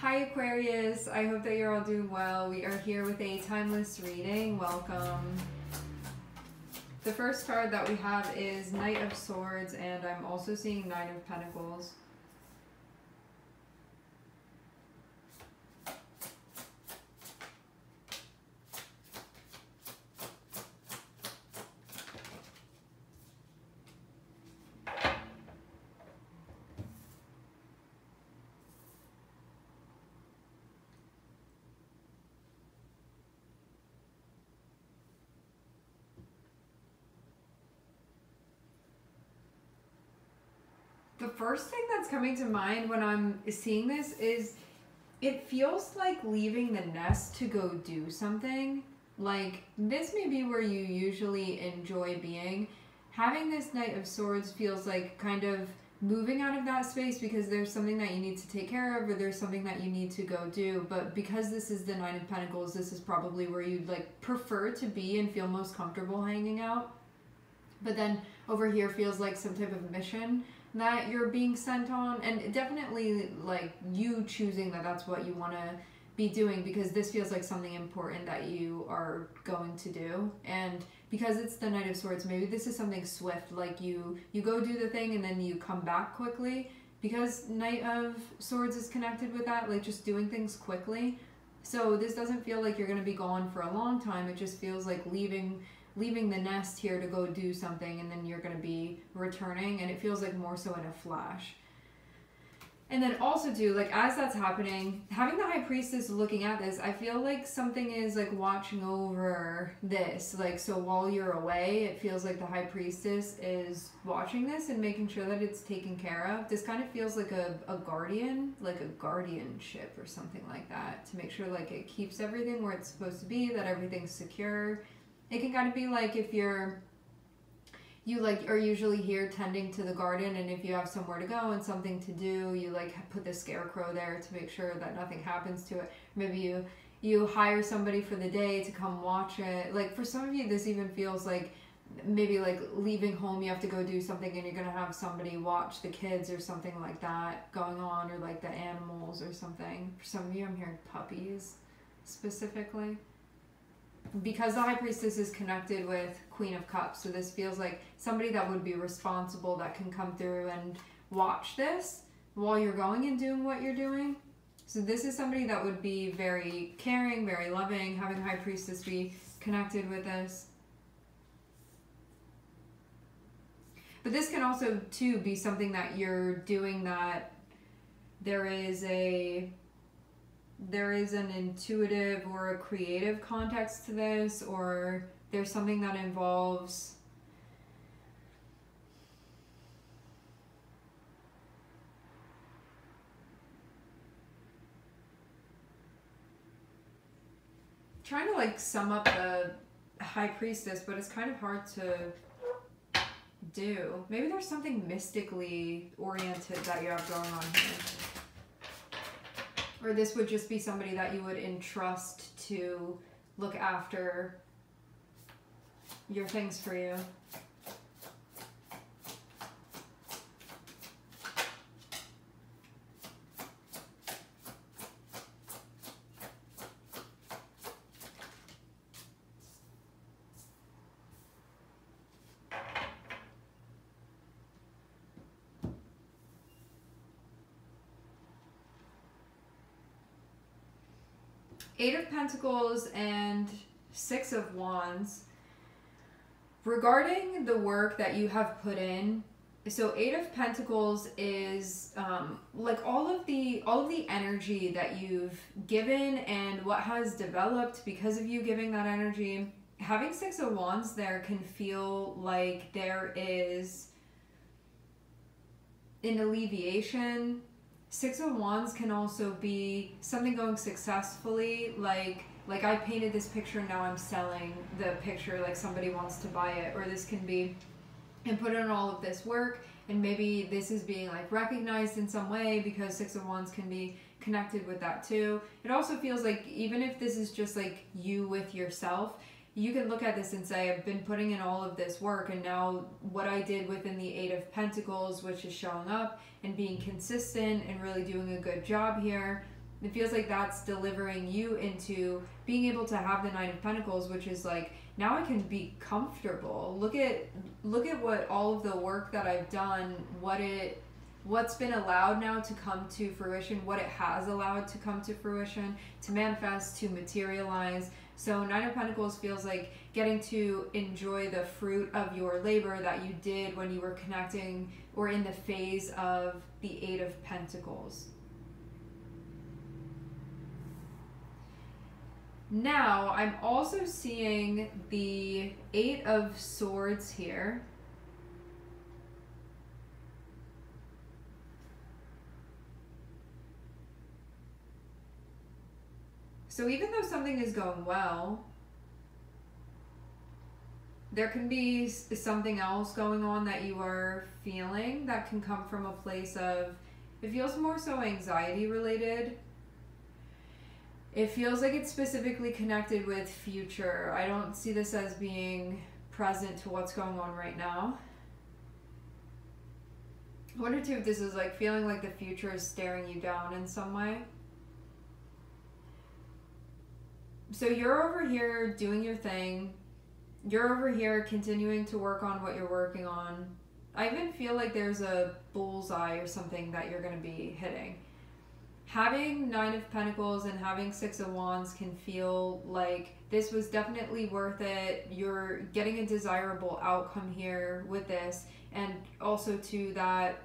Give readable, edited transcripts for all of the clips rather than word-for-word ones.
Hi Aquarius, I hope that you're all doing well. We are here with a timeless reading. Welcome. The first card that we have is Knight of Swords, and I'm also seeing Nine of Pentacles. The first thing that's coming to mind when I'm seeing this is it feels like leaving the nest to go do something. Like, this may be where you usually enjoy being. Having this Knight of Swords feels like kind of moving out of that space because there's something that you need to take care of or there's something that you need to go do. But because this is the Nine of Pentacles, this is probably where you'd like prefer to be and feel most comfortable hanging out. But then over here feels like some type of mission that you're being sent on, and definitely like you choosing that that's what you want to be doing, because this feels like something important that you are going to do. And because it's the Knight of Swords, maybe this is something swift, like you go do the thing and then you come back quickly, because Knight of Swords is connected with that, like just doing things quickly. So this doesn't feel like you're going to be gone for a long time. It just feels like leaving the nest here to go do something, and then you're going to be returning, and it feels like more so in a flash. And then also too, like as that's happening, having the High Priestess looking at this, I feel like something is like watching over this. Like, so while you're away, it feels like the High Priestess is watching this and making sure that it's taken care of. This kind of feels like a guardian, like a guardianship or something like that, to make sure like it keeps everything where it's supposed to be, that everything's secure. It can kind of be like if you like are usually here tending to the garden, and if you have somewhere to go and something to do, you like put the scarecrow there to make sure that nothing happens to it. Maybe you hire somebody for the day to come watch it. Like for some of you, this even feels like maybe like leaving home, you have to go do something and you're gonna have somebody watch the kids or something like that going on, or like the animals or something. For some of you, I'm hearing puppies specifically, because the High Priestess is connected with Queen of Cups. So this feels like somebody that would be responsible, that can come through and watch this while you're going and doing what you're doing. So this is somebody that would be very caring, very loving, having the High Priestess be connected with this. But this can also too be something that you're doing, that there is an intuitive or a creative context to this, or there's something that involves trying to like sum up the High Priestess, but it's kind of hard to do. Maybe there's something mystically oriented that you have going on here. Or this would just be somebody that you would entrust to look after your things for you. Eight of Pentacles and Six of Wands. Regarding the work that you have put in, so Eight of Pentacles is like all of the energy that you've given and what has developed because of you giving that energy. Having Six of Wands there can feel like there is an alleviation. Six of Wands can also be something going successfully, like I painted this picture and now I'm selling the picture, like somebody wants to buy it. Or this can be, and put in all of this work, and maybe this is being like recognized in some way, because Six of Wands can be connected with that too. It also feels like even if this is just like you with yourself, you can look at this and say, I've been putting in all of this work, and now what I did within the Eight of Pentacles, which is showing up and being consistent and really doing a good job here, It feels like that's delivering you into being able to have the Nine of Pentacles, which is like, now I can be comfortable. Look at what all of the work that I've done, what's been allowed now to come to fruition, what it has allowed to come to fruition, to manifest, to materialize. So Nine of Pentacles feels like getting to enjoy the fruit of your labor that you did when you were connecting or in the phase of the Eight of Pentacles. Now, I'm also seeing the Eight of Swords here. So even though something is going well, there can be something else going on that you are feeling that can come from a place of, it feels more so anxiety related. It feels like it's specifically connected with future. I don't see this as being present to what's going on right now. I wonder too if this is like feeling like the future is staring you down in some way. So you're over here doing your thing. You're over here continuing to work on what you're working on. I even feel like there's a bullseye or something that you're going to be hitting. Having Nine of Pentacles and having Six of Wands can feel like this was definitely worth it. You're getting a desirable outcome here with this. And also to that,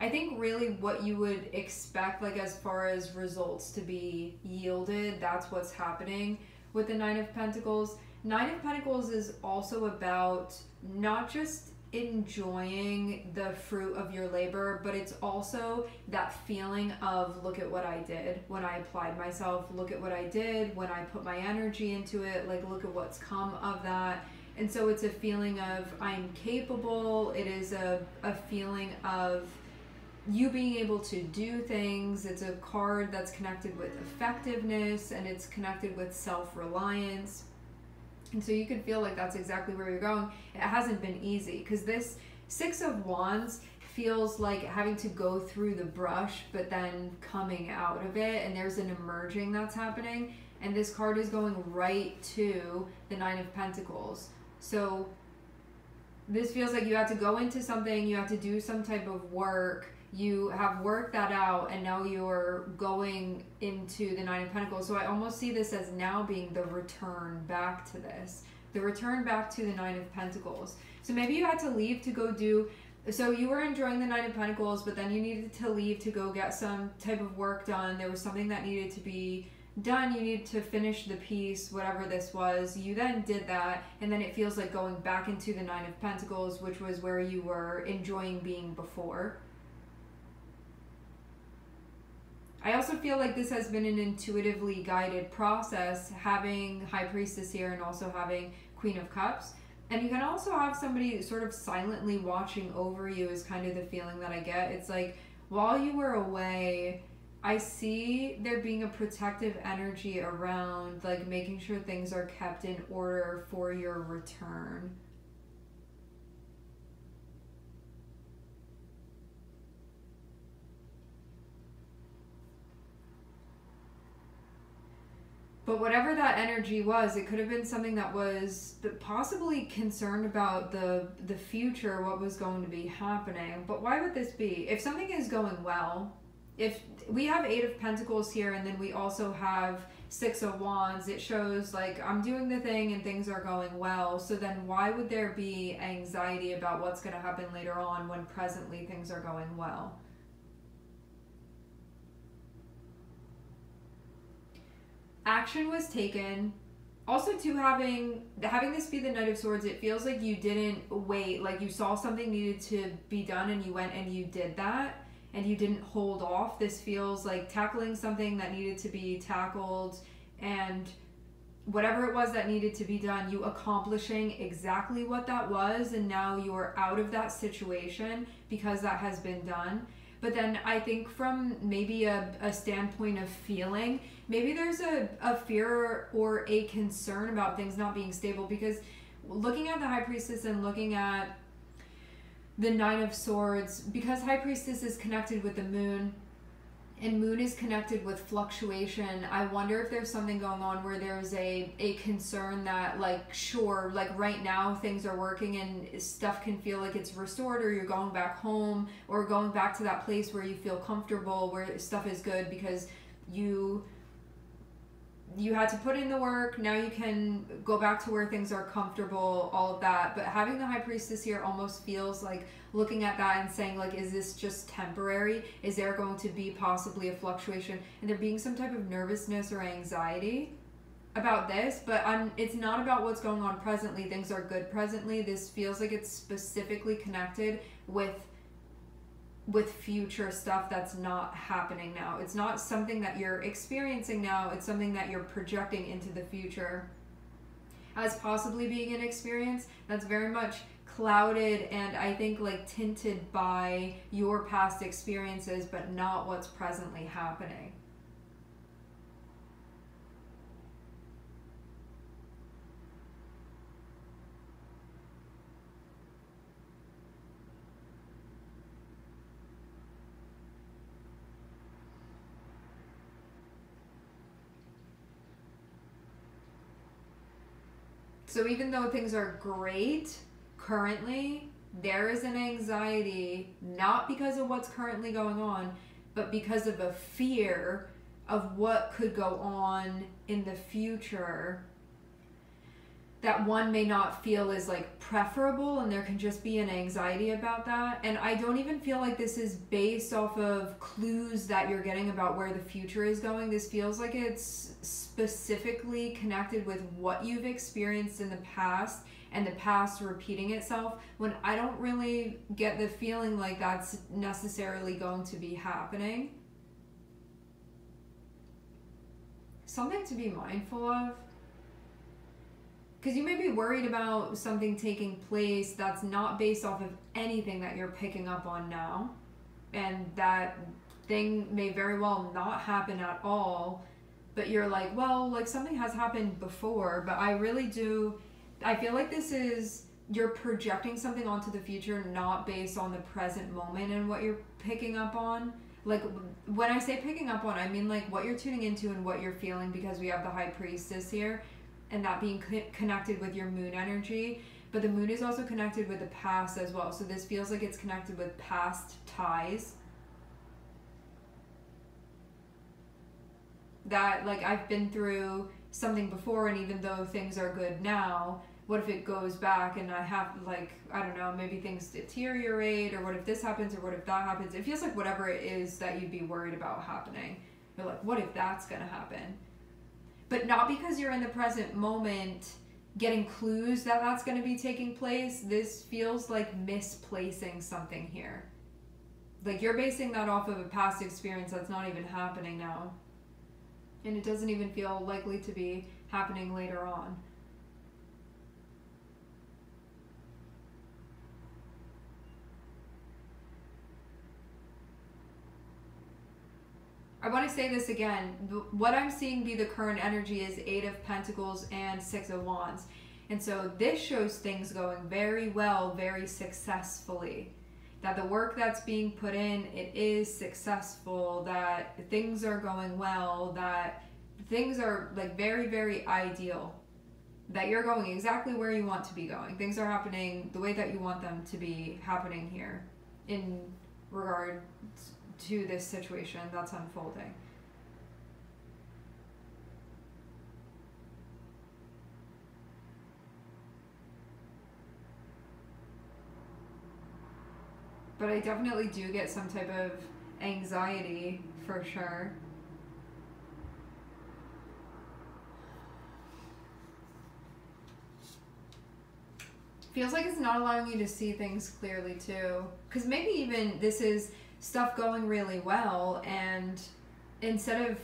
I think really what you would expect, like as far as results to be yielded, that's what's happening with the Nine of Pentacles. Nine of Pentacles is also about not just enjoying the fruit of your labor, but it's also that feeling of, look at what I did when I applied myself, look at what I did when I put my energy into it, like look at what's come of that. And so it's a feeling of I'm capable. It is a feeling of you being able to do things. It's a card that's connected with effectiveness, and it's connected with self-reliance. And so you can feel like that's exactly where you're going. It hasn't been easy because this Six of Wands feels like having to go through the brush, but then coming out of it, and there's an emerging that's happening. And this card is going right to the Nine of Pentacles. So this feels like you have to go into something, you have to do some type of work, you have worked that out, and now you're going into the Nine of Pentacles. So I almost see this as now being the return back to this. The return back to the Nine of Pentacles. So maybe you had to leave to go do, so you were enjoying the Nine of Pentacles, but then you needed to leave to go get some type of work done. There was something that needed to be done. You needed to finish the piece, whatever this was. You then did that, and then it feels like going back into the Nine of Pentacles, which was where you were enjoying being before. I also feel like this has been an intuitively guided process, having High Priestess here and also having Queen of Cups. And you can also have somebody sort of silently watching over you is kind of the feeling that I get. It's like while you were away, I see there being a protective energy around, like making sure things are kept in order for your return. But whatever that energy was, it could have been something that was possibly concerned about the future, what was going to be happening. But why would this be? If something is going well, if we have Eight of Pentacles here and then we also have Six of Wands, it shows like I'm doing the thing and things are going well. So then why would there be anxiety about what's going to happen later on when presently things are going well? Action was taken. Also too, having this be the Knight of Swords, it feels like you didn't wait, like you saw something needed to be done and you went and you did that, and you didn't hold off. This feels like tackling something that needed to be tackled, and whatever it was that needed to be done, you accomplishing exactly what that was, and now you're out of that situation because that has been done. But then I think from maybe a standpoint of feeling, maybe there's a fear or a concern about things not being stable, because looking at the High Priestess and looking at the Nine of Swords, because High Priestess is connected with the moon, and moon is connected with fluctuation. I wonder if there's something going on where there's a concern that, like, sure, like right now things are working and stuff can feel like it's restored, or you're going back home or going back to that place where you feel comfortable, where stuff is good because you had to put in the work. Now you can go back to where things are comfortable, all of that. But having the High Priestess here almost feels like looking at that and saying, like, is this just temporary? Is there going to be possibly a fluctuation? And there being some type of nervousness or anxiety about this, but it's not about what's going on presently. Things are good presently. This feels like it's specifically connected with future stuff that's not happening now. It's not something that you're experiencing now. It's something that you're projecting into the future as possibly being an experience that's very much clouded and I think like tinted by your past experiences, but not what's presently happening. So even though things are great currently, there is an anxiety, not because of what's currently going on, but because of a fear of what could go on in the future that one may not feel is like preferable, and there can just be an anxiety about that. And I don't even feel like this is based off of clues that you're getting about where the future is going. This feels like it's specifically connected with what you've experienced in the past and the past repeating itself, when I don't really get the feeling like that's necessarily going to be happening. Something to be mindful of. Because you may be worried about something taking place that's not based off of anything that you're picking up on now. And that thing may very well not happen at all. But you're like, well, like something has happened before. But I feel like this is, you're projecting something onto the future, not based on the present moment and what you're picking up on. Like, when I say picking up on, I mean like what you're tuning into and what you're feeling, because we have the High Priestess here. And that being connected with your moon energy. But the moon is also connected with the past as well. So this feels like it's connected with past ties. That, like, I've been through something before, and even though things are good now, what if it goes back and I have, like, I don't know, maybe things deteriorate, or what if this happens, or what if that happens? It feels like whatever it is that you'd be worried about happening, you're like, what if that's gonna happen? But not because you're in the present moment getting clues that that's going to be taking place. This feels like misplacing something here. Like you're basing that off of a past experience that's not even happening now. And it doesn't even feel likely to be happening later on. I want to say this again. What I'm seeing be the current energy is 8 of Pentacles and 6 of Wands. And so this shows things going very well, very successfully. That the work that's being put in, it is successful. That things are going well. That things are like very, very ideal. That you're going exactly where you want to be going. Things are happening the way that you want them to be happening here in regard to this situation that's unfolding. But I definitely do get some type of anxiety for sure. Feels like it's not allowing you to see things clearly too. Because maybe even this is stuff going really well, and instead of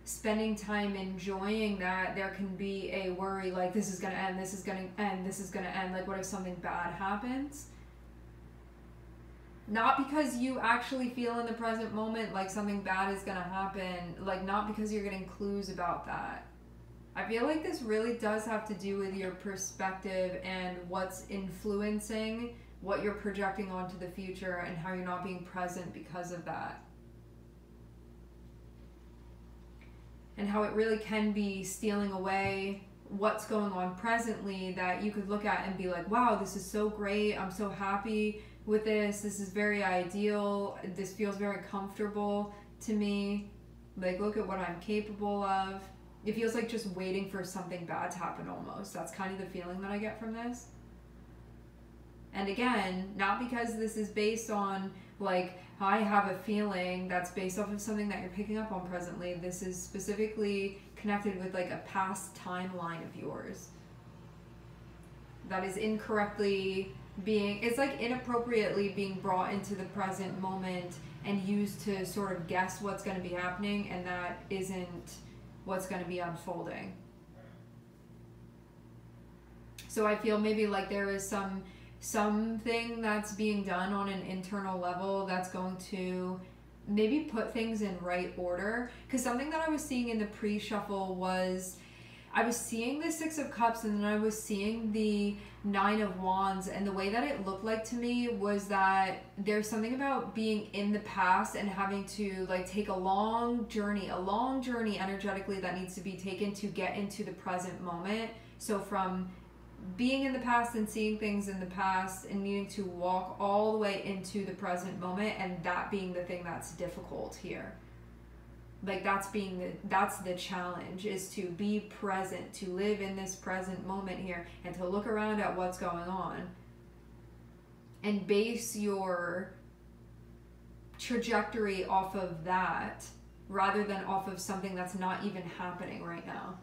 spending time enjoying that, there can be a worry like this is going to end, this is going to end, this is going to end. Like what if something bad happens? Not because you actually feel in the present moment like something bad is going to happen, like not because you're getting clues about that. I feel like this really does have to do with your perspective and what's influencing what you're projecting onto the future, and how you're not being present because of that. and how it really can be stealing away what's going on presently, that you could look at and be like, wow, this is so great. I'm so happy with this. This is very ideal. This feels very comfortable to me. Like, look at what I'm capable of. It feels like just waiting for something bad to happen almost. That's kind of the feeling that I get from this. And again, not because this is based on, like, I have a feeling that's based off of something that you're picking up on presently. This is specifically connected with like a past timeline of yours that is incorrectly being, it's like inappropriately being brought into the present moment and used to sort of guess what's going to be happening, and that isn't what's going to be unfolding. So I feel maybe like there is something that's being done on an internal level that's going to maybe put things in right order. Because something that I was seeing in the pre-shuffle was, I was seeing the Six of Cups and then I was seeing the Nine of Wands, and the way that it looked like to me was that there's something about being in the past and having to like take a long journey energetically that needs to be taken to get into the present moment. So from being in the past and seeing things in the past and needing to walk all the way into the present moment, and that being the thing that's difficult here. Like that's the challenge, is to be present, to live in this present moment here, and to look around at what's going on and base your trajectory off of that rather than off of something that's not even happening right now.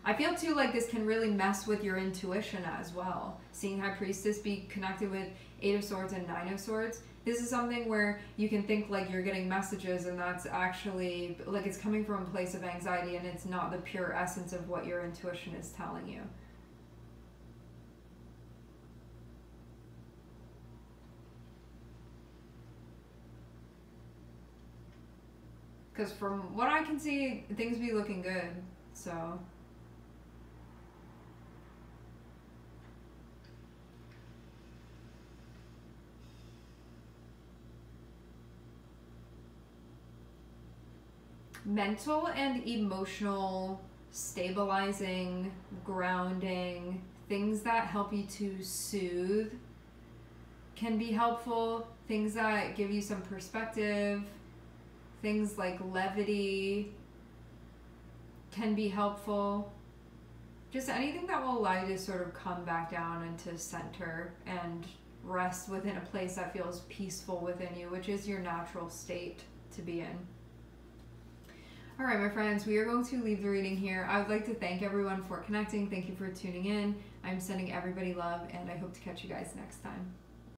I feel too like this can really mess with your intuition as well. Seeing High Priestess be connected with Eight of Swords and Nine of Swords. This is something where you can think like you're getting messages and that's actually like it's coming from a place of anxiety and it's not the pure essence of what your intuition is telling you. Because from what I can see, things be looking good, so... Mental and emotional stabilizing, grounding, things that help you to soothe can be helpful. Things that give you some perspective, things like levity can be helpful. Just anything that will allow you to sort of come back down into center and rest within a place that feels peaceful within you, which is your natural state to be in. All right, my friends, we are going to leave the reading here. I would like to thank everyone for connecting. Thank you for tuning in. I'm sending everybody love, and I hope to catch you guys next time.